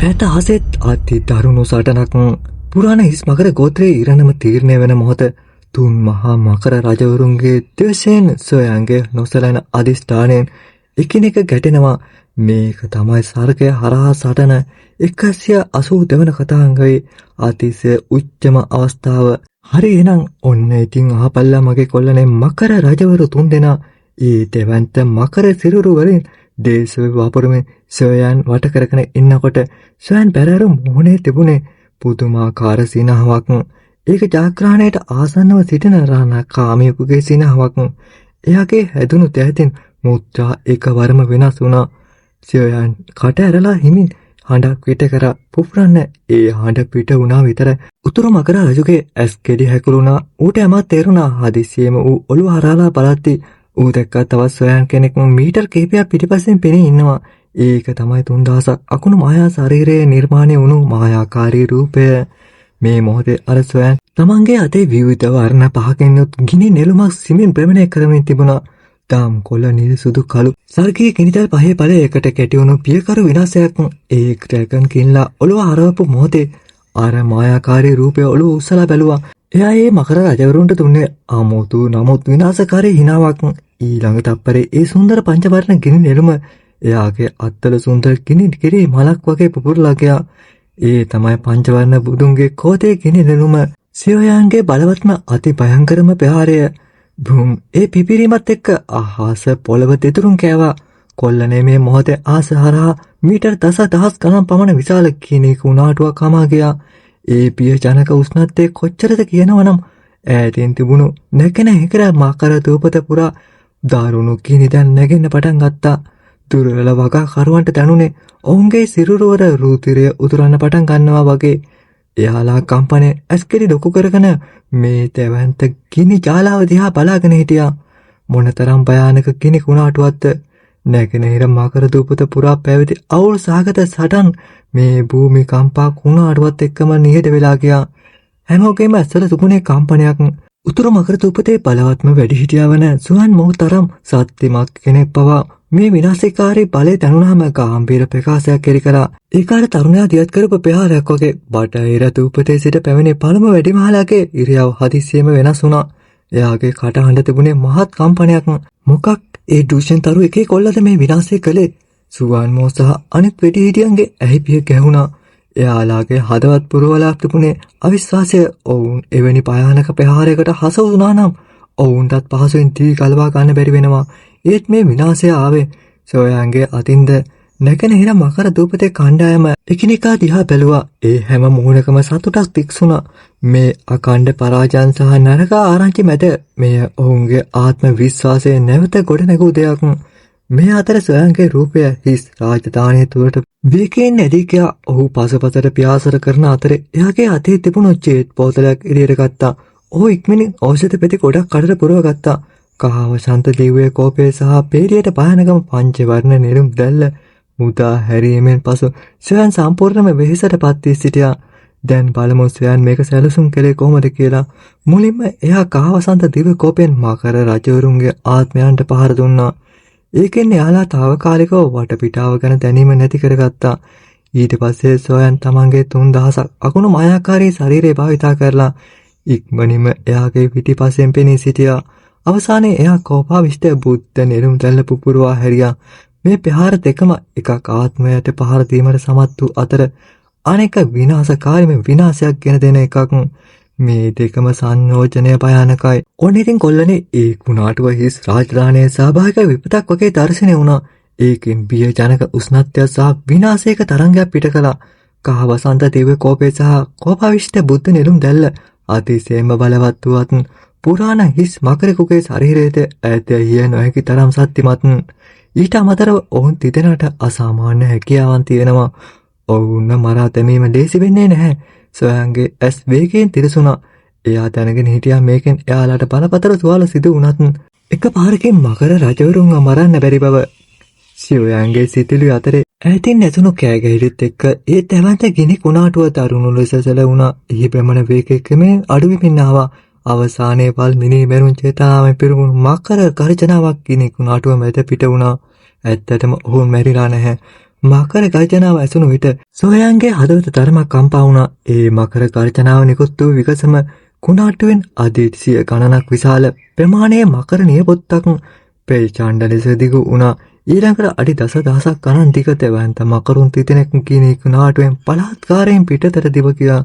ඈත ආසෙත් අති දරුණු සටනක් පුරාණ හිස් මකර ගෝත්‍රයේ ඉරණම තීරණය වෙන මොහොත තුන් මහා මකර රජවරුන්ගේ ද්වේෂයෙන් සොයන්ගේ නොසලෙන අධිෂ්ඨානයෙන් එකිනෙක ගැටෙනවා. මේක තමයි සර්ගය හරහා සටන 182 වන කතාංගයේ අතිශය උච්චම අවස්ථාව. හරි එහෙනම් ඔන්න ඉතින් අහපල්ලා මගේ කොල්ලනේ මකර රජවරු තුන්දෙනා ඒ දෙවන්ත මකර සිරුරු වලින් දේශ වපුරමින් සොයන් වට කරගෙන ඉන්නකොට සොයන් බැරෑරු මොහොනේ තිබුණේ පුදුමාකාර සිනහවක්. ඒක ජාග්‍රහණයට ආසන්නව සිටින රාණා කාමියෙකුගේ සිනහවක්. එයාගේ හැදුණු තැතින් මුත්‍රා එකවරම වෙනස් වුණා. සොයන් කට ඇරලා හිමින් හඬක් පිට කරා. පුපුරන්න ඒ හඬ පිට වුණා විතර උතුරු මකර රජුගේ ඇස් කෙඩි හැකුළුණා. ඌට යමක් තේරුණා. හදිසියෙම ඌ ඔළුව හරහලා බලද්දි ඌ දැක්කා තවත් සොයන් කෙනෙක් මීටර් කිහිපයක් පිටිපස්සෙන් පෙනී ඉන්නවා. ඒක තමයි 3000ක් අකුණු මායා ශරීරයේ නිර්මාණය වුණු මායාකාරී රූපය. මේ මොහොතේ අර සොයන් තමන්ගේ අතේ විවිධ වර්ණ පහකින් යුත් ගිනි නෙළුමක් සිමින් ප්‍රමණය කරමින් තිබුණා. තාම් කොළ නිල් සුදු කළු සර්ගයේ කිනිතල් පහේ ඵලයකට කැටි වුණු පියකරු විනාශයක්. ඒ ඩ්‍රැගන් කින්ලා ඔළුව හරවපු මොහොතේ අර මායාකාරී රූපය ඔළුව උස්සලා බැලුවා. එයා ඒ මකර රජවරුන්ට දුන්නේ ආමෝතු නමුත් විනාශකාරී හිණාවක්. ඊළඟ තප්පරේ ඒ සුන්දර පංචවර්ණ ගිනි නෙළුම එයාගේ අත්වල සුන්දර ගිනි කිරි මලක් වගේ පුපුරලා ගියා. ඒ තමයි පංචවර්ණ බුදුන්ගේ කෝතේ ගිනි නෙළුම. සියයන්ගේ බලවත්ම අති භයංකරම ප්‍රහාරය. භූම් ඒ පිපිරීමත් එක්ක අහස පොළව දෙතුරුම් කෑවා. කොල්ලනේ මේ මොහොතේ ආස හරහා මීටර් දසදහස් ගණන් පමණ විශාල කිනි කුණාටුවක් හමා ගියා. ඒ පිය ජනක උෂ්ණත්වයේ කොච්චරද කියනවනම් ඈතින් තිබුණු නැගෙන හිකර මකර දූපත පුරා දාරුණු කිනි දැන් නැගෙන්න පටන් ගත්තා. දුර්වල වගා කරුවන්ට දැනුනේ ඔවුන්ගේ සිරුරවල රූතිරය උතුරන්න පටන් ගන්නවා වගේ. එයාලා කම්පනේ ඇස්කෙලි ලොකු කරගෙන මේ තැවන්ත ගිනි ජාලාව දිහා බලාගෙන හිටියා. මොනතරම් භයානක ගිනි කුණාටුවක්ද. නැගෙනහිර මකර දූපත පුරා පැවති අවුල් සහගත සටන් මේ භූමි කම්පා කුණාටුවත් එක්කම නිහඬ වෙලා ගියා. හැමෝගෙම ඇස්වල තිබුණේ කම්පනයක්. උතුරු මකර දූපතේ බලවත්ම වැඩිහිටියා වන සුවන් මොහතරම් සත්‍යමත් කෙනෙක් පවා මේ විනාශකාරී බලය දැනුණාම ගාම්භීර ප්‍රකාශයක් එලි කළා. ඒකාර තරුණයා දියත් කරපු ප්‍රහාරයක් වගේ බටහිර දූපතේ සිට පැමිණි පළමු වැඩිමහලගේ ඉරියව් හදිස්සියෙම වෙනස් වුණා. එයාගේ කටහඬ තිබුණේ මහත් කම්පනයක්. මොකක් ඒ ඩුෂන් තරු එකේ කොල්ලද මේ විනාශය කළේ? සුවන් මෝ සහ අනිත් වැඩිහිටියන්ගේ ඇහිපිය ගැහුණා. එයාලාගේ හදවත් පුරවලා තිබුණේ අවිශ්වාසය. ඔවුන් එවැනි භයානක ප්‍රහාරයකට හසු වුණා නම් ඔවුන්ටත් පහසුවෙන් දී ගලවා ගන්න බැරි වෙනවා. ඒත් මේ විනාශය ආවේ සොයන්ගේ අතින්ද. නැගෙනහිර මකර දූපතේ කණ්ඩායම එකිනෙකා දිහා බැලුවා. ඒ හැම මුහුණකම සතුටක් තික්සුණා. මේ අකණ්ඩ පරාජයන් සහ නරක ආරංචි මැද මේ ඔවුන්ගේ ආත්ම විශ්වාසය නැවත ගොඩනැගූ දෙයක්. මේ අතර සොයන්ගේ රූපය හිස් රාජධානිය තුළට වේගයෙන් නැදී ගියා. ඔහු පසුපසට පියාසර කරන අතරේ එයාගේ අතේ තිබුණු ජේට් බෝතලයක් එළියට ගත්තා. ඔහු ඉක්මනින් ඖෂධ පෙති ගොඩක් කඩට පුරව ගත්තා. කහව ශාන්ත දිව්‍ය කෝපය සහ පේලියට භයානකම පංචවර්ණ නෙළුම් දැල්ල මුදා හැරීමෙන් පසු සොයන් සම්පූර්ණම වෙහෙසටපත් වී සිටියා. දැන් බලමු සොයන් මේක සැලසුම් කළේ කොහොමද කියලා. මුලින්ම එයා කහව ශාන්ත දිව්‍ය කෝපයෙන් මකර රජවරුන්ගේ ආත්මයන්ට පහර දුන්නා. ඒකෙන් එයාලා తాවකාලිකව වටපිටාව ගැන දැනීම නැති කරගත්තා. ඊට පස්සේ සොයන් තමන්ගේ 3000ක් අකුණු මායාකාරී ශරීරය භාවිතා කරලා ඉක්මනින්ම එයාගේ පිටිපස්සෙන් පෙනී සිටියා. අවසානයේ එයා කෝපාවිෂ්ඨ බුද්ධ නෙළුම් දැල්ල පුපුරවා හැරියා. මේ ප්‍රහාර දෙකම එකක් ආත්මයට පහර දීමට සමත් වූ අතර අනෙක විනාශකාරීම විනාශයක් ගෙන දෙන එකක්. මේ දෙකම සංයෝජනය භයානකයි. ඔන්න ඉතින් කොල්ලනේ ඒ කුණාටුව හිස් රාජධානියේ සහභාගික විපතක් වගේ දර්ශනය වුණා. ඒකෙන් බිය ජනක උෂ්ණත්වය සහ විනාශයක තරංගයක් පිට කළා. කහ වසන්ත දිව්‍ය කෝපය සහ කෝපාවිෂ්ඨ බුද්ධ නෙළුම් දැල්ල අතිශයින්ම බලවත් වූවත් පුරාණ හිස් මකරෙකුගේ ශරීරයේද ඈතය නොහැකි තරම් ශක්තිමත්. ඊට අමතරව ඔවුන් තිදෙනාට අසාමාන්‍ය හැකියාවන් තියෙනවා. ඔවුන්ව මරා දැමීම ලේසි වෙන්නේ නැහැ. සොයන්ගේ ඇස් වේගයෙන් තිරසුණා. එයා දැනගෙන හිටියා මේකෙන් එයාලාට බලපතර තුවාල සිදු වුණත් එකපාරකින් මකර රජවරුන්ව මරන්න බැරි බව. සියයන්ගේ සිතිලි අතරේ ඈතින් නැතුණු කෑගැහිලිත් එක්ක ඒ තැවන්ත ගිනි කුණාටුව දරුණු ලෙස සැලවුණා. එහි ප්‍රමණ වේගය ක්‍රමයෙන් අඩු වෙමින් ආවා. අවසානයේ පල් මිනී මරුන් චේතනාවෙන් පිරුණු මකර ගර්ජනාවක් ගිනි කුණාටුව මැද පිට වුණා. ඇත්තටම ඔවුන් මැරිලා නැහැ. මකර ගර්ජනාව ඇසුණු විට සොයන්ගේ හදවත තරමක් කම්පා වුණා. ඒ මකර ගර්ජනාව නිකුත් වූ විගසම කුණාටුවෙන් අධීසිය ගණනක් විශාල ප්‍රමාණයේ මකර නියපොත්තක් පෙල් චණ්ඩ ලෙස දිගු වුණා. ඊළඟට අඩි දසදහසක් ගණන් දිග තෙවන්ත මකරුන් තිතෙනෙක් කීනී කුණාටුවෙන් බලාත්කාරයෙන් පිටතට දිව ගියා.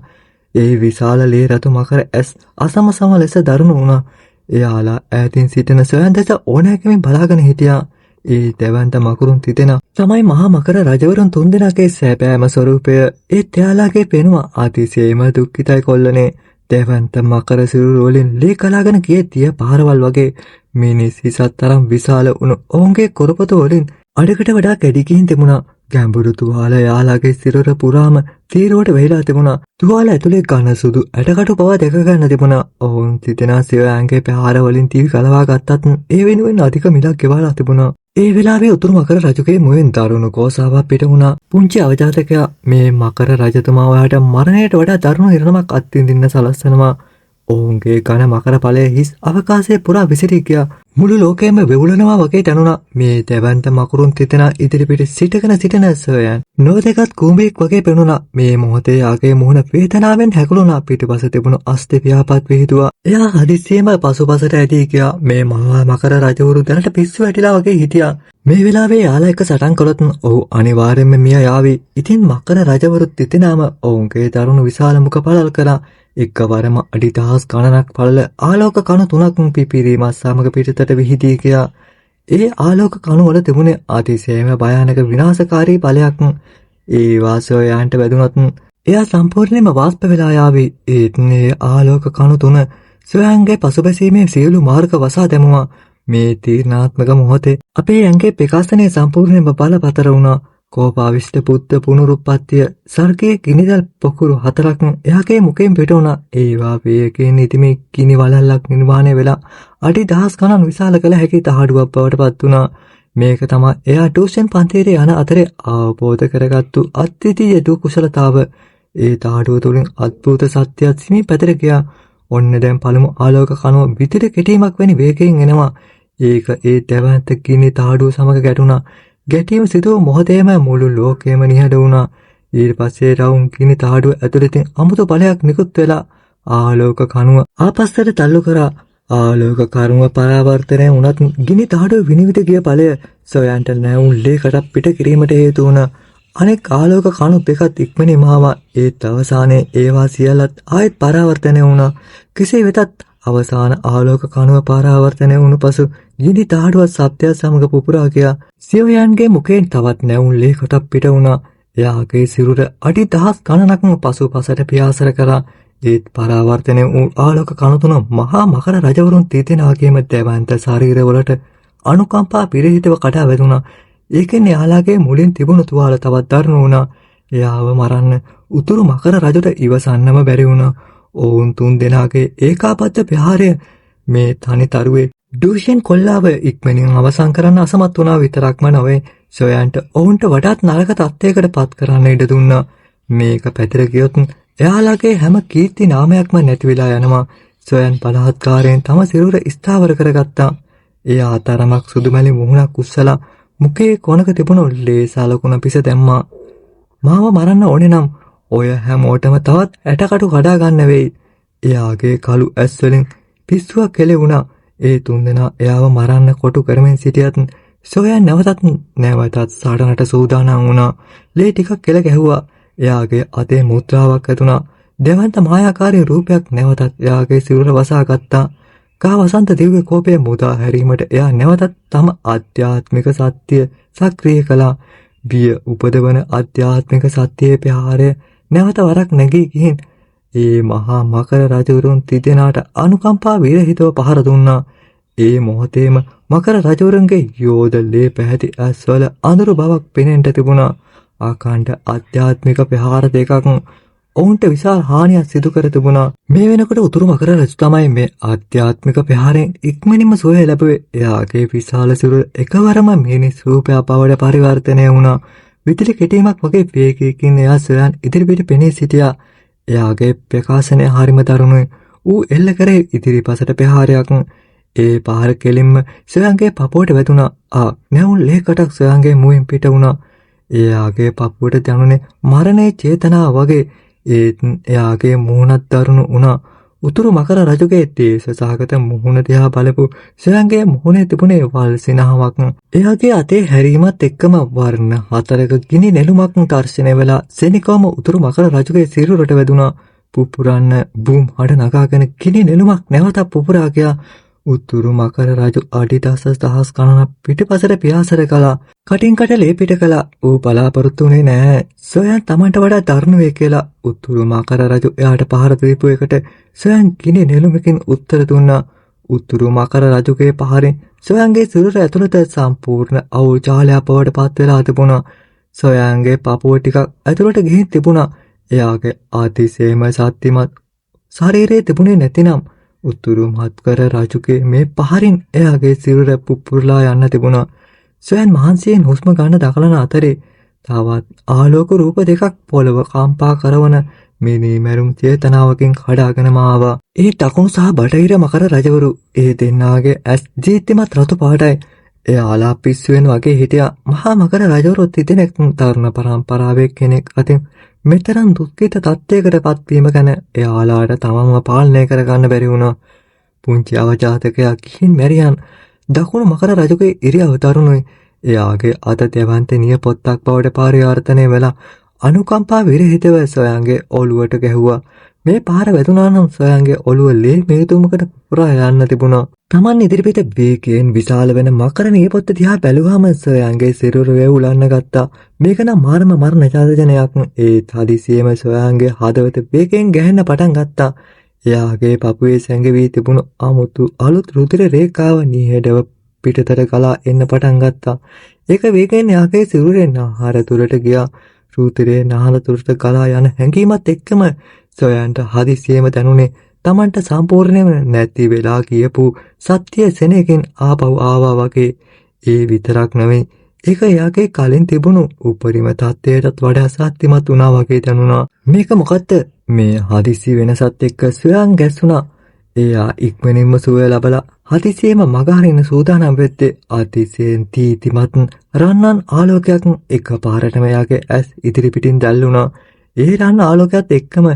ඒ විශාල ලේ රතු මකර ඇස් අසමසම ලෙස දරුණු වුණා. එයාලා ඈතින් සිටින සොයන් දෙස ඕනෑකමින් බලාගෙන හිටියා. ඒ තෙවන්ත මකරුන් තිතෙන තමයි මහා මකර රජවරුන් තුන්දෙනාගේ සැබෑම ස්වරූපය. ඒත් එයාලාගේ පෙනුම අතිශයම දුක්ඛිතයි කොල්ලනේ. තෙවන්ත මකර සිරුරු වලින් ලේ කලාගෙන ගියේ තිය පාරවල් වගේ. මිනිස් හිසත් තරම් විශාල වුණු ඔවුන්ගේ කොරපත වලින් අඩකට වඩා කැඩි ගිහින් තිබුණා. ගැඹුරු තුවාල යාලාගේ සිරුර පුරාම තීරුවට වෙහිලා තිබුණා. තුවාල ඇතුලේ ඝන සුදු ඇටකටු පවා දැක ගන්න තිබුණා. ඔවුන් තිතෙනා සිවයන්ගේ පැහාර වලින් තීවි කලවා ගත්තත් ඒ වෙනුවෙන් අධික මිලක් ගෙවලා තිබුණා. ඒ වෙලාවේ උතුරු මකර රජුගේ මුවෙන් දරුණු කෝසාවක් පිට වුණා. පුංචි අවජාතකයා මේ මකර රජතුමා ඔයාට මරණයට වඩා දරුණු ඉරණමක් අත්විඳින්න සලස්සනවා. ඔවුන්ගේ ඝන මකර ඵලයේ හිස් අවකාශයේ පුරා විසිරී ගියා. මුළු ලෝකයම වෙවුලනවා වගේ දැනුණා. මේ තෙවන්ත මකරුන් තිතෙන ඉදිරිපිට සිටන සොයන් නොදෙකත් කූඹියෙක් වගේ පෙනුණා. මේ මොහොතේ යාගේ මුහුණ වේදනාවෙන් හැකුළුණා. පිටපස තිබුණු අස්ති පියාපත් විහිදුවා. එයා හදිස්සියෙම පසුපසට ඇදී ගියා. මේ මහා මකර රජවරු දැනට පිස්සු වැටිලා වගේ හිටියා. මේ වෙලාවේ යාලා එක්ක සටන් කළොත් ඔහු අනිවාර්යෙන්ම මිය යාවි. ඉතින් මකර රජවරු තිතෙනාම ඔවුන්ගේ දරුණු විශාල මුඛ පළල් කළා. එක්වරම අඩි දහස් ගණනක් පළල ආලෝක කණු 3ක් පිපිරීමත් සමග පිටතට විහිදී ගියා. ඒ ආලෝක කණු වල තිබුණේ අතිශයම භයානක විනාශකාරී බලයක්. ඒ වාසයයන්ට වැදුනත් එයා සම්පූර්ණයෙන්ම වාෂ්ප වෙලා යාවි. ඒත් මේ ආලෝක කණු 3 සොයන්ගේ පසුබැසීමේ සියලු මාර්ග වසා දැමුවා. මේ තීර්ණාත්මක මොහොතේ අපේ ඇඟේ ප්‍රකාශනය සම්පූර්ණයෙන්ම බලපතර වුණා. කෝපාවිෂ්ඨ පුත්ත පුනරුත්පත්තිය සර්ගයේ ගිනිදල් පොකුරු 4ක් එයාගේ මුඛයෙන් පිට වුණා. ඒවා වේගයෙන් ඉතිමි ගිනි වලල්ලක් නිර්මාණය වෙලා අඩි දහස් ගණන් විශාල කළ හැකි තහඩුවක් බවට පත් වුණා. මේක තමයි එයා ටියුෂන් පන්තියේ යන අතරේ අවබෝධ කරගත්තු අත්විඳිය යුතු කුසලතාව. ඒ තහඩුව තුළින් අద్భుත සත්‍යයක් සිමි පැතර ගියා. ඔන්න දැන් පළමු ආලෝක කණුව විතර කෙටීමක් වැනි වේගයෙන් එනවා. ඒක ඒ දෙවන්ත ගිනි තහඩුව සමග ගැටුණා. ගැටීම සිදුව මොහොතේම මුළු ලෝකයම නිහඬ වුණා. ඊට පස්සේ රවුම් ගිනි තහඩුව ඇතුළතින් අමුතු බලයක් නිකුත් වෙලා ආලෝක කණුව ආපස්සට තල්ලු කරා. ආලෝක කණුව පරාවර්තනය වුණත් ගිනි තහඩුව විනිවිද ගිය ඵලය සොයන්ට නැවුම් ලේකට පිට කිරීමට හේතු වුණා. අනෙක් ආලෝක කණු දෙකත් ඉක්මනින්ම ආවා. ඒත් අවසානයේ ඒවා සියල්ලත් ආයෙත් පරාවර්තනය වුණා. කෙසේ වෙතත් අවසාන ආලෝක කණුව පරාවර්තනය වුණු පසු ගිනි තහඩුව ශබ්දය සමග පුපුරා ගියා. සියයන්ගේ මුඛයෙන් තවත් නැවුම් ලේකට පිට වුණා. එයාගේ සිරුර අඩි දහස් ගණනක් පසුපසට පියාසර කරා. ඒත් පරාවර්තනය වූ ආලෝක කණු 3 මහා මකර රජවරුන් තිතෙනාගේම දෙවන්ත ශරීරවලට අනුකම්පා පිරිහිතව කඩා වැදුණා. ඒකෙන් එයාලාගේ මුලින් තිබුණු තුවාල තවත් දරුණු වුණා. එයාව මරන්න උතුරු මකර රජුට ඉවසන්නම බැරි වුණා. ඔවුන් තුන් දෙනාගේ ඒකාපත්‍ය ප්‍රහාරය මේ තනි තරුවේ ඩූෂන් කොල්ලාව ඉක්මනින් අවසන් කරන්න අසමත් වුණා විතරක්ම නොවේ සොයන්ට ඔවුන්ට වඩාත් නරක තත්ත්වයකට පත් කරන්න ඉඩ දුන්නා. මේක පැතිර ගියොත් එයාලාගේ හැම කීර්ති නාමයක්ම නැති වෙලා යනවා. සොයන් බලහත්කාරයෙන් තම සිරුර ස්ථාවර කරගත්තා. එයා තරමක් සුදුමැලි මුහුණක් උස්සලා මුඛයේ කොනක තිබුණු ලේසලකුණ පිස දැම්මා. මාව මරන්න ඕනේ නම් ඔය හැමෝටම තවත් ඇටකටු කඩා ගන්න වෙයි. එයාගේ කළු ඇස් වලින් පිස්සුවක් කෙලෙවුණා. ඒ තුන්දෙනා එයාව මරන්න කොටු කරමින් සිටියත් සොයන් නැවතත් සටනට සූදානම් වුණා. ලේ ටිකක් කෙල ගැහුවා. එයාගේ අතේ මුද්‍රාවක් ඇතුණා. දෙවන්ත මායාකාරී රූපයක් නැවතත් එයාගේ සිරුර වසා ගත්තා. කා වසන්ත දිව්‍ය කෝපය මුදා හැරීමට එයා නැවතත් තම ආධ්‍යාත්මික සත්‍ය සක්‍රිය කළා. බිය උපදවන ආධ්‍යාත්මික සත්‍යයේ ප්‍රහාරය නැවත වරක් නැගී ගිහින් ඒ මහා මකර රජවරුන් තිදෙනාට අනුකම්පා විරහිතව පහර දුන්නා. ඒ මොහොතේම මකර රජවරුන්ගේ යෝධ ලේ පැහැති ඇස්වල අඳුරු බවක් පෙනෙන්නට තිබුණා. ආකාණ්ඩ ආධ්‍යාත්මික ප්‍රහාර දෙකක් ඔවුන්ට විශාල හානියක් සිදු කර තිබුණා. මේ වෙනකොට උතුරු මකර රජු තමයි මේ ආධ්‍යාත්මික ප්‍රහාරයෙන් ඉක්මනින්ම සුවය ලැබුවේ. එයාගේ විශාල සිරුර එකවරම මිනිස් රූපයක් බවට පරිවර්තනය වුණා. විදුලි කෙටීමක් වගේ වේගයකින් එයා සොයන් ඉදිරිපිට පෙනී සිටියා. එයාගේ ප්‍රකාශනය හරිම දරුණුයි. ඌ එල්ල කරේ ඉදිරිපසට ප්‍රහාරයක්. ඒ පහර කෙලින්ම සොයන්ගේ පපුවට වැදුණා. නැවුම් ලේකටක් සොයන්ගේ මුවින් පිට වුණා. එයාගේ පපුවට දැනුනේ මරණේ චේතනාව වගේ. ඒත් එයාගේ මුහුණත් දරුණු වුණා. උතුරු මකර රජුගේ දේශ සහගත මුහුණ දිහා බලපු සොයන්ගේ මුහුණේ තිබුණේ වල් සිනහවක්. එයාගේ අතේ හැරීමත් එක්කම වර්ණ 4ක ගිනි නෙළුමක් දර්ශනය වෙලා සෙනිකවම උතුරු මකර රජුගේ සිරුරට වැදුනා. පුපුරන්න බූම් හඬ නගාගෙන ගිනි නෙළුමක් නැවත පුපුරා ගියා. උතුරු මකර රජු අඩි දහස් ගණනක් පිටිපසට පියාසර කළා. කටින් කට ලේ පිට කළා. ඌ බලාපොරොත්තු වුණේ නෑ සොයන් තමන්ට වඩා දරුණු වේ කියලා. උතුරු මකර රජු එයාට පහර දීපු එකට සොයන් ගිනි නෙළුමකින් උත්තර දුන්නා. උතුරු මකර රජුගේ පහරෙන් සොයන්ගේ සිරුර ඇතුළත සම්පූර්ණ අවුල් ජාලයක් බවට පත් වෙලා තිබුණා. සොයන්ගේ පපුව ටිකක් ඇතුළට ගිහින් තිබුණා. එයාගේ අතිශයම ශක්තිමත් ශරීරයේ තිබුණේ නැතිනම් උතුරු මකර රජුගේ මේ පහරින් එයාගේ සිරුර පුපුරලා යන්න තිබුණා. සොයන් මහන්සියෙන් හුස්ම ගන්න දකලන අතරේ තවත් ආලෝක රූප දෙකක් පොළව කම්පා කරවන මිනී මැරුම් චේතනාවකින් කඩාගෙනම ආවා. ඒ දකුණු සහ බටහිර මකර රජවරු ඒ දෙන්නාගේ ඇස් දීප්තිමත් රතු පාටයි. එයාලා පිස්සුවෙන් වගේ හිටියා. මහා මකර රජවරු තිදෙනෙක් තරුණ පරම්පරාවේ කෙනෙක් අතින් මෙතරම් දුක්ඛිත තත්ත්වයකට පත්වීම ගැන එයාලාට තමන්ව පාලනය කරගන්න බැරි වුණා. පුංචි අවජාතකයා ගිහින් මැරියන් දකුණු මකර රජුගේ ඉරියව් තරුණුයි. එයාගේ අත දෙවන්ත නිය පොත්තක් බවට පරිවර්තනය වෙලා අනුකම්පා විරහිතව සොයන්ගේ ඔළුවට ගැහුවා. මේ පාර වැදුනා නම් සොයන්ගේ ඔළුව ලේ මේතුමකට පුරා යන්න තිබුණා. තමන් ඉදිරිපිට වේගයෙන් විශාල වෙන මකර නියපොත්ත දිහා බැලුවාම සොයන්ගේ සිරුර වේවුලන්න ගත්තා. මේක නම් මාරම මරණ චාදජනයක්. ඒත් හදිසියෙම සොයන්ගේ හදවත වේගයෙන් ගැහෙන්න පටන් ගත්තා. එයාගේ පපුවේ සැඟවී තිබුණු අමුතු අලුත් රුධිර රේඛාව නිහඬව පිටතට ගලා එන්න පටන් ගත්තා. ඒක වේගයෙන් එයාගේ සිරුරෙන් ආහාර තුරට ගියා. රුධිරේ නාල තුරට ගලා යන හැඟීමත් එක්කම සොයන්ට හදිසියෙම දැනුනේ තමන්ට සම්පූර්ණයෙන්ම නැති වෙලා කියපු සත්‍ය සෙනෙකින් ආපහු ආවා වගේ. ඒ විතරක් නෙවෙයි ඒක එයාගේ කලින් තිබුණු උපරිම තත්ත්වයටත් වඩා ශක්තිමත් වුණා වගේ දැනුණා. මේක මොකද්ද? මේ හදිසි වෙනසත් එක්ක සොයන් ගැස්සුණා. එයා ඉක්මනින්ම සුවය ලබලා හදිසියෙම මගහරින්න සූදානම් වෙද්දී අතිශයින් තීතිමත් රන්වන් ආලෝකයක් එකපාරටම එයාගේ ඇස් ඉදිරිපිටින් දැල්ලුණා. ඒ රන් ආලෝකයත් එක්කම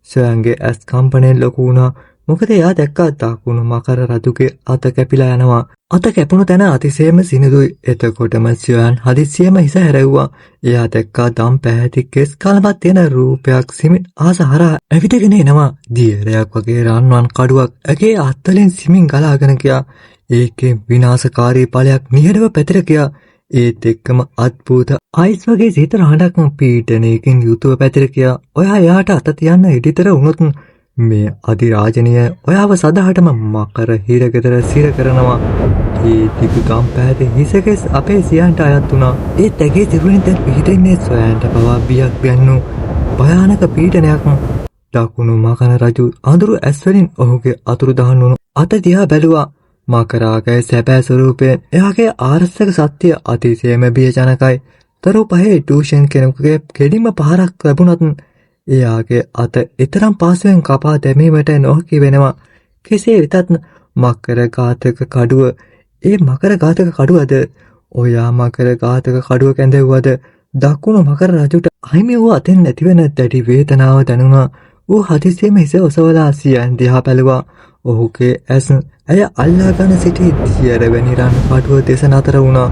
සොයන්ගේ ඇස් කම්පණයෙන් ලොකු වුණා. මොකද එයා දැක්කා දකුණු මකර රජුගේ අත කැපිලා යනවා. අත කැපුණු තැන අතිශයම සිනිඳුයි. එතකොටම සොයන් හදිසියෙම හිස හැරෙව්වා. එයා දැක්කා දම් පැහැති කෙස් කලමක් තියෙන රූපයක් සිමින් ආස හරහා ඇවිදගෙන එනවා. දියරයක් වගේ රන්වන් කඩුවක් ඇගේ අත්වලින් සිමින් ගලාගෙන ගියා. ඒකේ විනාශකාරී ඵලයක් නිහඬව පැතිර ගියා. ඒත් එක්කම අද්භූත අයිස් වගේ සීතල හඬක් පීඩනයකින් යුතුව පැතිර ගියා. ඔයා එයාට අත තියන්න ඉදිතර වුණොත් මේ අධිරාජනීය ඔයාව සදාටම මකර හිරගෙදර සිර කරනවා. ඒ තිබුතම් පැහැති හිසකෙස් අපේ සියන්ට අයත් වුණා. ඒත් ඇගේ සිරුරින් දැන් පිහිටින්නේ සොයන්ට පවා බියක් ගැන්නු භයානක පීඩනයක්. දකුණු මකර රජු අඳුරු ඇස්වලින් ඔහුගේ අතුරුදහන් වුණු අත දිහා බැලුවා. මකරාගේ සැබෑ ස්වරූපයෙන් එයාගේ ආරස්සක සත්‍ය අතිශයම බියජනකයි. තරු පහේ ටූෂන් කෙනෙකුගේ කෙලින්ම පහරක් ලැබුණත් එයාගේ අත ඊතරම් පාසුවෙන් කපා දැමීමට නොහැකි වෙනවා. කෙසේ වෙතත් මකර ඝාතක කඩුව ඒ මකර ඝාතක කඩුවද ඔයා මකර ඝාතක කඩුව කැඳෙව්වද? දකුණු මකර රජුට අහිමි වූ අතෙන් නැතිවෙන දැඩි වේදනාව දැනුණා. ඌ හදිසියෙම හිස ඔසවලා සියන් දිහා බැලුවා. ඔහුගේ ඇස් ඇය අල්ලාගෙන සිටි දියරවැනි රන් කඩුව දෙස නතර වුණා.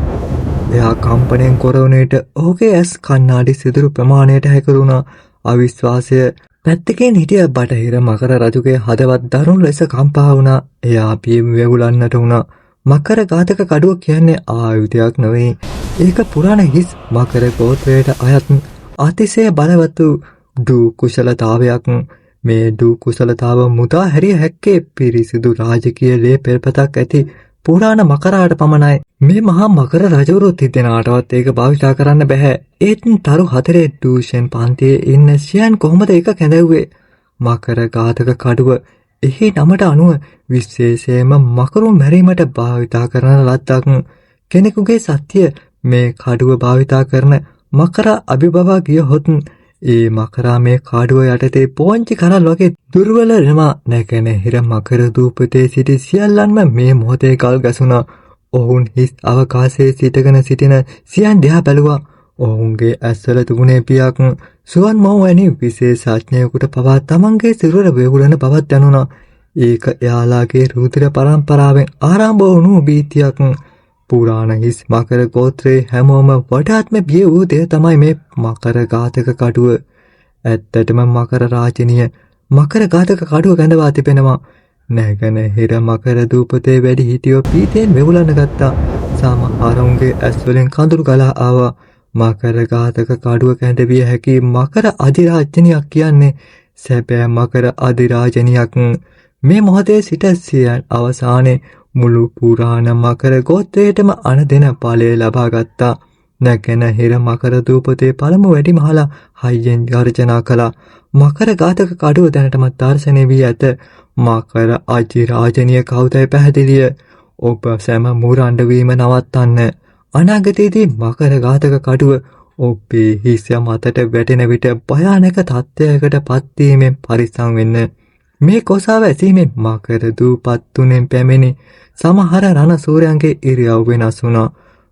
එයා කම්පණයෙන් කොරවුනේට ඔහුගේ ඇස් කණ්ණාඩි සිදුරු ප්‍රමාණයට හැකරුණා. අවිශ්වාසය පැත්තකින් හිටිය බටහිර මකර රජුගේ හදවත් දරුණු ලෙස කම්පා වුණා. එයා පියම් වෙවුලන්නට වුණා. මකර ඝාතක කඩුව කියන්නේ ආයුධයක් නෙවෙයි. ඒක පුරාණ හිස් මකර ගෝත්‍රයට අයත් අතිශය බලවත් දූ කුසලතාවයක්. මේ දූ කුසලතාව මුදා හැරිය හැක්කේ පිරිසිදු රාජකීය ලේ පෙරපතක් ඇති පුරාණ මකරාට පමණයි. මේ මහා මකර රජවරු තිදෙනාටවත් ඒක භාවිතා කරන්න බෑ. ඒත් තරු 4 ටූෂන් පන්තියේ ඉන්න සියන් කොහොමද ඒක කැඳවුවේ? මකර ඝාතක කඩුව එහි නමට අනුව විශේෂයෙන්ම මකරුන් මැරීමට භාවිතා කරන ලද්දක්. කෙනෙකුගේ සත්‍ය මේ කඩුව භාවිතා කරන මකරා අභිබවා ගියහොත් ඒ මකරා මේ කඩුව යටතේ පෝංචි කරල් වගේ දුර්වල වෙනවා. නැගෙනහිර මකර දූපතේ සිටි සියල්ලන්ම මේ මොහොතේ කල් ගැසුණා. ඔවුන් හිස් අවකාශයේ සිටගෙන සිටින සියන් දිහා බැලුවා. ඔවුන්ගේ ඇස්වල තිබුණේ පියක්. සුවන් මව් වැනි විශේෂඥයෙකුට පවා තමන්ගේ සිරුර වෙවුලන බවක් දැනුණා. ඒක එයාලාගේ රුධිර පරම්පරාවෙන් ආරම්භ වුණු භීතියක්. පුරාණ හිස් මකර ගෝත්‍රයේ හැමෝම වඩාත්ම බිය වූ දේ තමයි මේ මකර ඝාතක කඩුව. ඇත්තටම මකර රාජිනිය මකර ඝාතක කඩුව ගඳවා තිබෙනවා. නැගෙනහිර මකර දූපතේ වැඩි හිටියෝ පීතෙන් වෙවුලන්න ගත්තා. සමහරුන්ගේ ඇස්වලින් කඳුළු ගලා ආවා. මකර ඝාතක කඩුව කැඳවිය හැකි මකර අධිරාජ්‍යනියක් කියන්නේ සැබෑ මකර අධිරාජ්‍යනියක්. මේ මොහොතේ සිට සියයන් අවසානයේ මුළු පුරාණ මකර ගෝත්‍රයටම අනදෙන ඵලය ලබා ගත්තා. නැගෙනහිර මකර දූපතේ පළමු වැඩිමහලා හයියෙන් ගර්ජනා කළා. මකර ඝාතක කඩුව දැනටමත් දර්ශනය වී ඇත. මකර අධිරාජ්‍යනිය කවුදයි පැහැදිලිය. ඔබ සැම මුරණ්ඩ වීම නවත්තන්න. අනාගතයේදී මකර ඝාතක කඩුව ඔබේ හිස මතට වැටෙන විට භයානක තත්ත්වයකට පත්වීමෙන් පරිස්සම් වෙන්න. මේ කොසාව ඇසීමෙන් මකර දූපත් තුනෙන් පැමිණි සමහර රණ සූරයන්ගේ ඉරියව් වෙනස් වුණා.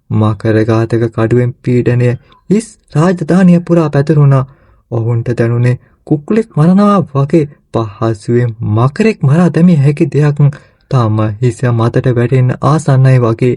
මකර ඝාතක කඩුවෙන් පීඩනය හිස් රාජධානිය පුරා පැතිරුණා. ඔවුන්ට දැනුනේ කුකුලෙක් මරනවා වගේ පහසුවෙන් මකරෙක් මරා දැමිය හැකි දෙයක් තම හිස මතට වැටෙන්න ආසන්නයි වගේ.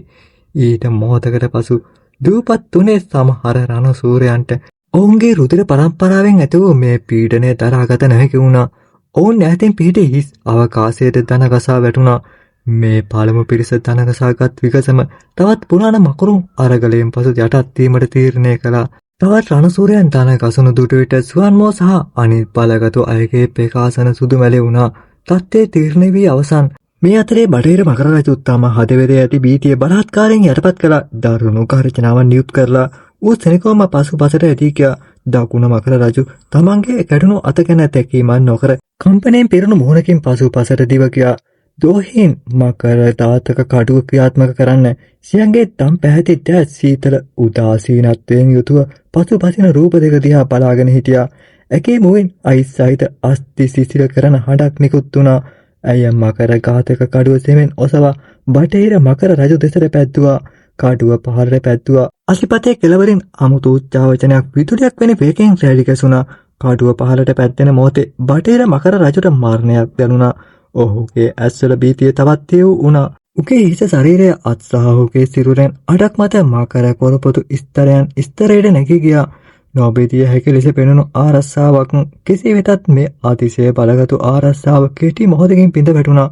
ඊට මොහොතකට පසු දූපත් තුනේ සමහර රණ සූරයන්ට ඔවුන්ගේ රුධිර පරම්පරාවෙන් ඇති වූ මේ පීඩනය දරාගත නොහැකි වුණා. ඔවුන් ඈතින් පිහිටි හිස් අවකාශයට දනගසා වැටුණා. මේ පළමු පිරිස දනගසාගත් විගසම තවත් පුරාණ මකරුන් අරගලයෙන් පසු යටත් වීමට තීරණය කළා. තවත් රණසූරයන් දනගසනු දුටු විට සුවන්මෝ සහ අනිත් බලගතු අයගේ ප්‍රකාශන සුදු මැලි වුණා. තත්ත්වය තීරණය වී අවසන්. මේ අතරේ බටහිර මකර රජු තම හදවතේ ඇති භීතිය බලාත්කාරයෙන් යටපත් කළා. දරුණු ගර්ජනාවන් නියුත් කරලා ඌ සෙනකවම පසුපසට ඇදී ගියා. දකුණ මකර රජු තමන්ගේ කැඩුණු අත ගැන තැකීමක් නොකර කම්පනයෙන් පිරුණු මුහුණකින් පසුපසට දිව ගියා. දෝහින් මකර ඝාතක කඩුව ක්‍රියාත්මක කරන්න සියන්ගේ දම් පැහැති දැස් සීතල උදාසීනත්වයෙන් යුතුව පසුපසින රූප දෙක දිහා බලාගෙන හිටියා. ඇගේ මුවෙන් අයිස් සහිත අස්ථි සිසිල කරන හඬක් නිකුත් වුණා. ඇය මකර ඝාතක කඩුව සෙමෙන් ඔසවා බටහිර මකර රජු දෙසට පැද්දුවා. කඩුව පහළට පැද්දුවා. අසිපතේ කෙළවරින් අමුතු උච්චාවචනයක් විදුලියක් වැනි වේගයෙන් රැලි ගැසුණා. කඩුව පහළට පැද්දෙන මොහොතේ බටහිර මකර රජුට මරණයක් දැනුණා. ඔහුගේ ඇස්වල භීතිය තවත් තේව් වුණා. උගේ හිස ශරීරය අත්සාහුගේ සිරුරෙන් අඩක් මත මකර කොරපොතු ස්තරයන් ස්තරයට නැගී ගියා. නොබෙදිය හැකි ලෙස පෙනුණු ආරස්සාවක් කෙසේ වෙතත් මේ අතිශය බලගතු ආරස්සාව කෙටි මොහොතකින් පිඳ වැටුණා.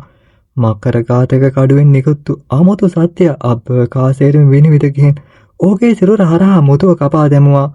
මකර ඝාතක කඩුවෙන් නිකුත්තු ආමතු සත්‍ය අභ්‍යවකාශයෙන් විනිවිද ගිහින් ඔහුගේ සිරුර හරහා මුතුව කපා දැමුවා.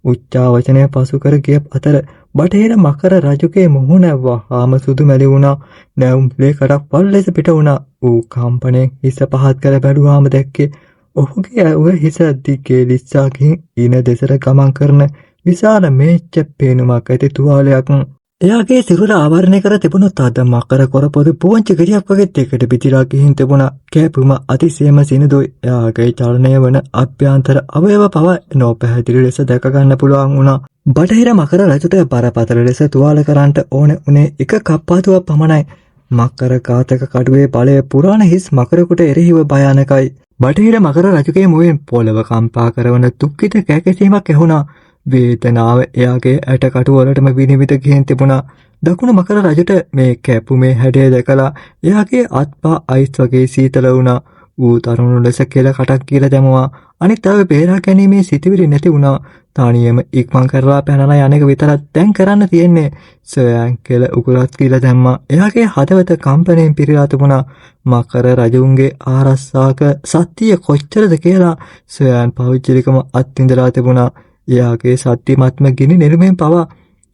උච්චාවචනය පසු කර ගිය අතර බටහිර මකර රජුගේ මුහුණ වහාම සුදු මැලි වුණා. නැවුම් ලේකටක් පල් ලෙස පිට වුණා. ඌ කම්පණයෙන් හිස පහත් කර බැලුවාම දැක්කේ ඔහුගේ ඇව හිස දිගේ ලිස්සා ගිහින් ඊන දෙසට ගමන් කරන විශාල මේච්ච පේනුමක් ඇති තුවාලයක්. එයාගේ සිරුර ආවරණය කර තිබුණු තද මකර කොරපොතු පුවන්චි ගෙඩියක් වගේ දෙකට පිටිලා ගිහින් තිබුණා. කැපුම අතිශයම සිනිඳුයි. එයාගේ චලනය වන අභ්‍යන්තර අවයව පවා නොපැහැදිලි ලෙස දැක ගන්න පුළුවන් වුණා. බටහිර මකර රජුට බරපතල ලෙස තුවාල කරන්නට ඕන උනේ එක කප්පාතුවක් පමණයි. මකර ඝාතක කඩුවේ බලය පුරාණ හිස් මකරෙකුට එරෙහිව භයානකයි. බටහිර මකර රජුගේ මුවෙන් පොළව කම්පා කරන දුක්ඛිත කෑකැසීමක් ඇහුණා. වේදනාව එයාගේ ඇටකටු වලටම විනිවිද ගිහින් තිබුණා. දකුණු මකර රජුට මේ කැපුමේ හැඩය දැකලා එයාගේ අත්පා අයිස් වගේ සීතල වුණා. ඌ තරුණු ලෙස කෙල කටක් කියලා දැමුවා. අනිත් අය බේරා ගැනීමේ සිතුවිලි නැති වුණා. තානියම ඉක්මන් කරලා පැනලා යන්නේක විතරක් දැන් කරන්න තියෙන්නේ. සොයන් කෙල උකුලත් කියලා දැම්මා. එයාගේ හදවත කම්පණයෙන් පිරීලා තිබුණා. මකර රජුන්ගේ ආරස්සාක සත්‍ය කොච්චරද කියලා සොයන් පෞද්ගලිකම අත්විඳලා තිබුණා. එයාගේ සත්‍යමත්ම ගිනි නෙළුමෙන් පවා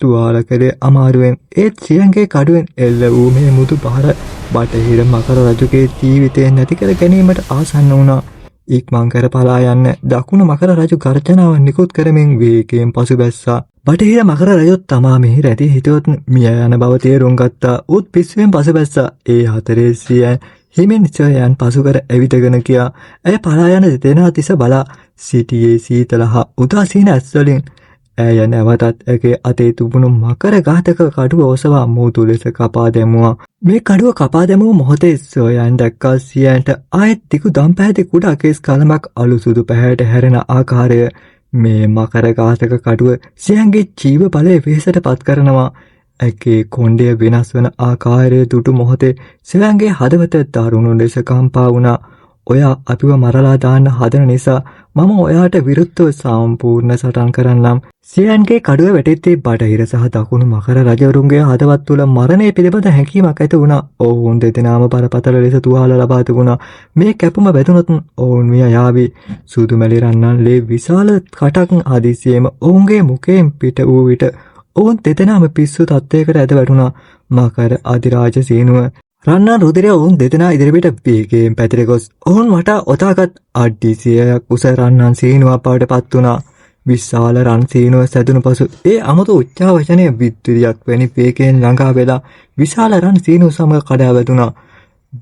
තුවාල කළේ අමාරුවෙන්. ඒත් සියන්ගේ කඩුවෙන් එල්ල වූ මේ මුතු පහර බටහිර මකර රජුගේ ජීවිතය නැති කර ගැනීමට ආසන්න වුණා. ඉක්මන් කර පලා යන්න දකුණු මකර රජු ගර්ජනාව නිකුත් කරමින් වේගයෙන් පසුබැස්සා. බටහිර මකර රජු තමා මෙහි රැඳී හිටියොත් මිය යන බව තේරුම් ගත්තා. ඌත් පිස්සුවෙන් පසුබැස්සා. ඒ හතරේ සියන් හිමින් සොයන් පසු කර ඇවිදගෙන ගියා. ඇය පලා යන දෙදෙනා තිස බලා සිටියේ සීතල හා උදාසීන ඇස්වලින්. ඇය නැවතත් ඇගේ අතේ තිබුණු මකර ඝාතක කඩුව ඔසවා මූතු ලෙස කපා දැමුවා. මේ කඩුව කපා දැමූ මොහොතේ සොයන් දැක්කා සියන්ට ආයෙත් තිකු දම් පැහැති කුඩා කේස් කලමක් අලු සුදු පැහැයට හැරෙන ආකාරය. මේ මකර ඝාතක කඩුව සියන්ගේ ජීව බලය වෙහෙසට පත් කරනවා. ඇගේ කොණ්ඩය වෙනස් වන ආකාරය දුටු මොහොතේ සියන්ගේ හදවත දරුණු ලෙස කම්පා වුණා. ඔයා අපිව මරලා දාන්න හදන නිසා මම ඔයාට විරුද්ධව සම්පූර්ණ සටන් කරන්නම්. සියන්ගේ කඩුව වැටෙද්දී බටහිර සහ දකුණු මකර රජවරුන්ගේ හදවත් තුළ මරණය පිළිබඳ හැඟීමක් ඇති වුණා. ඔවුන් දෙදෙනාම බරපතල ලෙස තුවාල ලබා තිබුණා. මේ කැපුම වැදුනොත් ඔවුන් මිය යාවි. සුදුමැලි රන්නන්ලේ විශාල කටක් හදිසියෙම ඔවුන්ගේ මුඛයෙන් පිට වූ විට ඔවුන් දෙදෙනාම පිස්සු තත්ත්වයකට ඇද වැටුණා. මකර අධිරාජ සීනුව රන්නන් රුධිරය ඔවුන් දෙදෙනා ඉදිරියට වේගයෙන් පැතිර ගොස් ඔවුන් වටා ඔතාගත් අඩි 100ක් උස රන්නන් සීනුවක් බවට පත් වුණා. විශාල රන් සීනුව සැදුණු පසු ඒ අමුතු උච්චාවචනය විදුලියක් වැනි වේගයෙන් ළඟා වෙලා විශාල රන් සීනුව සමග කඩා වැදුණා.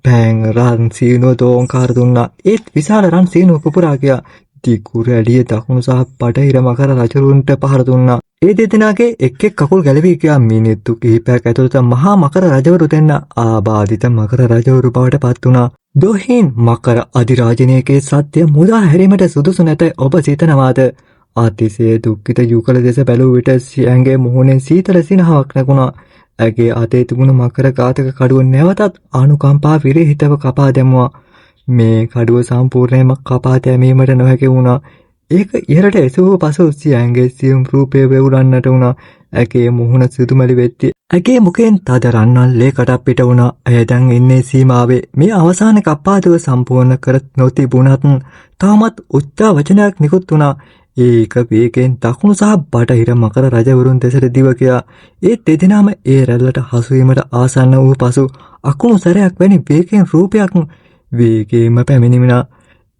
බෑන් රන් සීනුව දෝංකාර දුන්නා. ඒත් විශාල රන් සීනුව පුපුරා ගියා. දිගු රැළිය දකුණු සහ බටහිර මකර රජවරුන්ට පහර දුන්නා. ඒ දෙදෙනාගේ එක් එක් කකුල් ගැලවී ගියා. මිනිත්තු කිහිපයක් ඇතුළත මහා මකර රජවරු දෙන්න ආබාධිත මකර රජවරු බවට පත් වුණා. දොහින් මකර අධිරාජනයගේ සත්‍ය මුදා හැරීමට සුදුසු නැත ඔබ සිතනවාද? අතිශය දුක්ඛිත යුගල දෙස බැලූ විට සියන්ගේ මුහුණෙන් සීතල සිනහවක් නැගුණා. ඇගේ අතේ තිබුණු මකර ඝාතක කඩුව නැවතත් අනුකම්පා විරහිතව කපා දැමුවා. මේ කඩුව සම්පූර්ණයෙන්ම කපා දැමීමට නොහැකි වුණා. ඒක ඉහළට එසවූ පසු සියන්ගේ සියුම් රූපය වෙවුලන්නට වුණා. ඇගේ මුහුණ සිතුමැලි වෙද්දී ඇගේ මුඛයෙන් තද රන්නන් ලේ කටක් පිට වුණා. ඇය දැන් ඉන්නේ සීමාවේ. මේ අවසාන කප්පාදුව සම්පූර්ණ කර නොතිබුණත් තාමත් උච්චා වචනයක් නිකුත් වුණා. ඒක වේගයෙන් දකුණු සහ බටහිර මකර රජවරුන් දෙසට දිව ගියා. ඒ දෙදෙනාම ඒ රැල්ලට හසු වීමට ආසන්න වූ පසු අකුණු සැරයක් වැනි වේගයෙන් රූපයක් වේගයෙන්ම පැමිණිමිනා.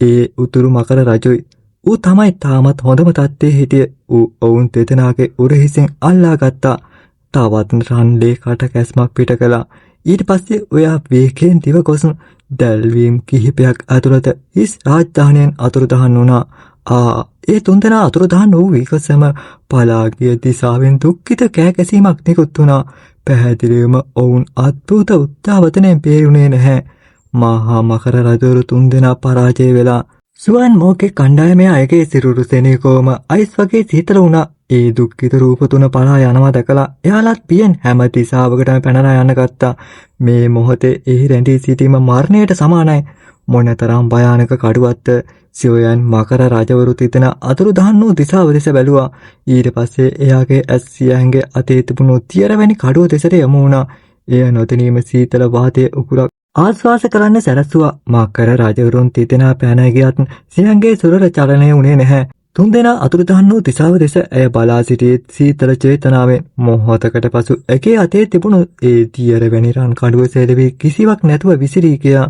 ඒ උතුරු මකර රජුයි. ඌ තමයි තාමත් හොඳම තත්ත්වයේ හිටිය. ඌ ඔවුන් දෙදෙනාගේ උරහිසෙන් අල්ලා ගත්තා. තවත් රන්ලේ කට කැස්මක් පිට කළා. ඊට පස්සේ ඔයා වේගයෙන් දිව ගොස් දැල්වීම් කිහිපයක් ඇතුළත හිස් රාජධානියෙන් අතුරුදහන් වුණා. ඒ තුන්දෙනා අතුරුදහන් වූ විගසම පලා ගිය දිසාවෙන් දුක්ඛිත කෑගැසීමක් නිකුත් වුණා. පැහැදිලිවම ඔවුන් අද්භූත උත්සාහවතනෙන් බේරුණේ නැහැ. මහා මකර රජවරු තුන්දෙනා පරාජය වෙලා සුවන් මෝගේ කණ්ඩායමේ අයගේ සිරුරු සෙනෙකෝම අයිස් වගේ සීතල වුණා. ඒ දුක්ඛිත රූප තුන පලා යනවා දැකලා එයාලත් පියෙන් හැම දිසාවකටම පැනලා යන්න ගත්තා. මේ මොහොතේ එහි රැඳී සිටීම මරණයට සමානයි. මොනතරම් භයානක කඩුවක්ද? සියයන් මකර රජවරු තිතන අතුරුදහන් වූ දිසාව දෙස බැලුවා. ඊට පස්සේ එයාගේ ඇස් සියන්ගේ අතේ තිබුණු තියරවැනි කඩුව දෙසට යමු වුණා. එය නොදැනීම සීතල වාතයේ උකුලක් ආශ්වාස කරන්න සැලසුවා. මකර රජවරුන් තිතෙනා පැන ගියත් සියන්ගේ සුරර චලනය වුණේ නැහැ. තුන්දෙනා අතුරුදහන් වූ දිසාව දෙස ඇය බලා සිටියේ සීතල චේතනාවෙන්. මොහොතකට පසු ඇගේ අතේ තිබුණු ඒ තියරවැනි රන් කඩුව සෙලවි කිසිවක් නැතුව විසිරී ගියා.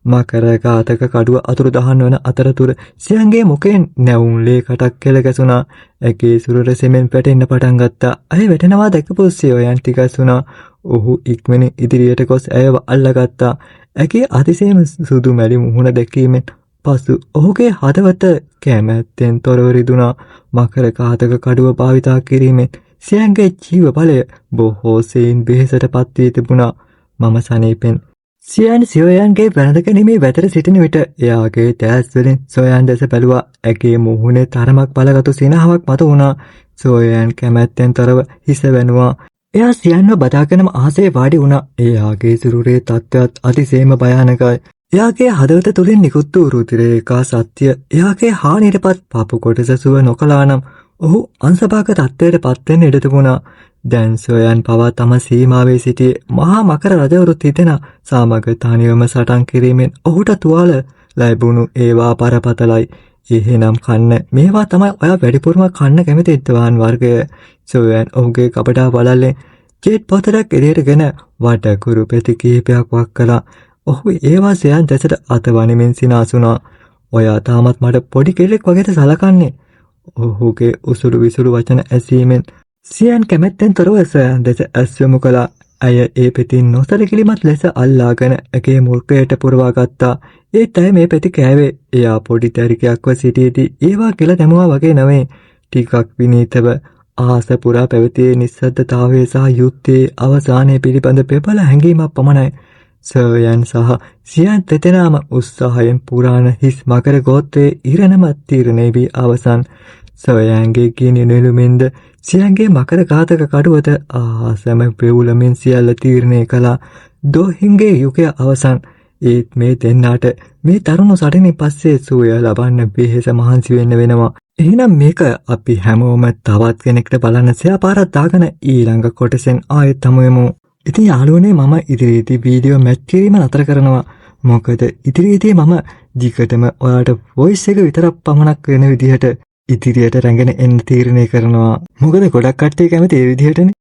මකර ඝාතක කඩුව අතුරුදහන් වන අතරතුර සියන්ගේ මුඛයෙන් නැවුම් ලේ කටක් කෙල ගැසුණා. ඇගේ සුරර සෙමෙන් පැටෙන්න පටන් ගත්තා. ඇය වැටෙනවා දැකපු සියයන් ටිකස් වුණා. ඔහු ඉක්මන ඉදිරියට ගොස් ඇයව අල්ලගත්තා. ඇගේ අතිශයින් සුදු මැලි මුහුණ දැකීමෙන් පසු ඔහුගේ හදවත කැමැත්තෙන් තොරව රිදුණා. මකර ඝාතක කඩුව භාවිතා කිරීමෙන් සියන්ගේ ජීව බලය බොහෝ සෙයින් වෙහෙසට පත් වී තිබුණා. මම සනීපෙන් සියන් සොයන්ගේ වැළඳගැනීමේ වැතර සිටින විට එයාගේ දැස් වලින් සොයන් දැස බැලුවා. ඇගේ මුහුණේ තරමක් බලගතු සිනහවක් මත වුණා. සොයන් කැමැත්තෙන් තොරව හිස වැනුවා. එයා සියන්ව බදාගෙනම ආසේ වාඩි වුණා. එයාගේ සිරුරේ තත්ත්වයක් අතිශයම භයානකයි. එයාගේ හදවත තුලින් නිකුත් වූ රුධිරයේ එකා සත්‍ය එයාගේ හානියටපත් පපු කොටස සුව නොකළා නම් ඔහු අංශභාග තත්ත්වයට පත් වෙන්න ඉඩ තිබුණා. දැන් සොයන් පවා තම සීමාවේ සිටියේ මහා මකර රජවරු තිතෙන සමග තනියම සටන් කිරීමෙන් ඔහුට තුවාල ලැබුණු ඒවා බරපතලයි. එහෙනම් කන්න මේවා තමයි ඔයා වැඩිපුරම කන්න කැමති ඉදවාන් වර්ගය. සොයන් ඔහුගේ කපඩා බලල්ලෙන් ජෙට් පොතරක් එළියටගෙන වටකුරු පෙති කිහිපයක් වක් කළා. ඔහු ඒවා සයන් දැසට අතවනිමින් සිනාසුණා. ඔයා තාමත් මට පොඩි කෙල්ලෙක් වගේට සලකන්නේ. ඔහුගේ උසුළු විසුළු වචන ඇසීමෙන් සියන් කැමැත්තෙන් තොරව සොයන් දෙස ඇස් යොමු කළා. ඇය ඒ පෙතින් නොසලකිලිමත් ලෙස අල්ලාගෙන ඇගේ මුර්කයට පුරවා ගත්තා. ඒත් ඇය මේ පෙති කෑවේ. එයා පොඩි තැරිකයක්ව සිටියේදී ඒවා කියලා දැමුවා වගේ නෙවෙයි. ටිකක් විනීතව ආස පුරා පැවතියේ නිස්සද්දතාවයේ සහ යුද්ධයේ අවසානයේ පිළිබඳ පෙපළ හැඟීමක් පමණයි. සොයන් සහ සියන් දෙදෙනාම උත්සාහයෙන් පුරාණ හිස් මකර ගෝත්‍රයේ ඉරණම තීරණය වී අවසන්. සොයන්ගේ කියන නෙළුමින්ද සියන්ගේ මකර ඝාතක කඩුවත ආසම පෙවුලමින් සියල්ල තීරණය කළා. දොහින්ගේ යුගය අවසන්. ඒත් මේ දෙන්නාට මේ තරුණ සටනින් පස්සේ සුවය ලබන්න වෙහෙස මහන්සි වෙන්න වෙනවා. එහෙනම් මේක අපි හැමෝම තවත් කෙනෙක්ට බලන්න සෑපාරක් දාගෙන ඊළඟ කොටසෙන් ආයෙත් හමුවෙමු. ඉතින් යාළුවනේ මම ඉදිරියේදී වීඩියෝ මැච් කිරීම නතර කරනවා. මොකද ඉදිරියේදී මම දිගටම ඔයාලට වොයිස් එක විතරක් පමණක් වෙන විදිහට ඉදිරියට රැගෙන එන්න තීරණය කරනවා. මොකද ගොඩක් කට්ටිය කැමති ඒ විදිහටනේ.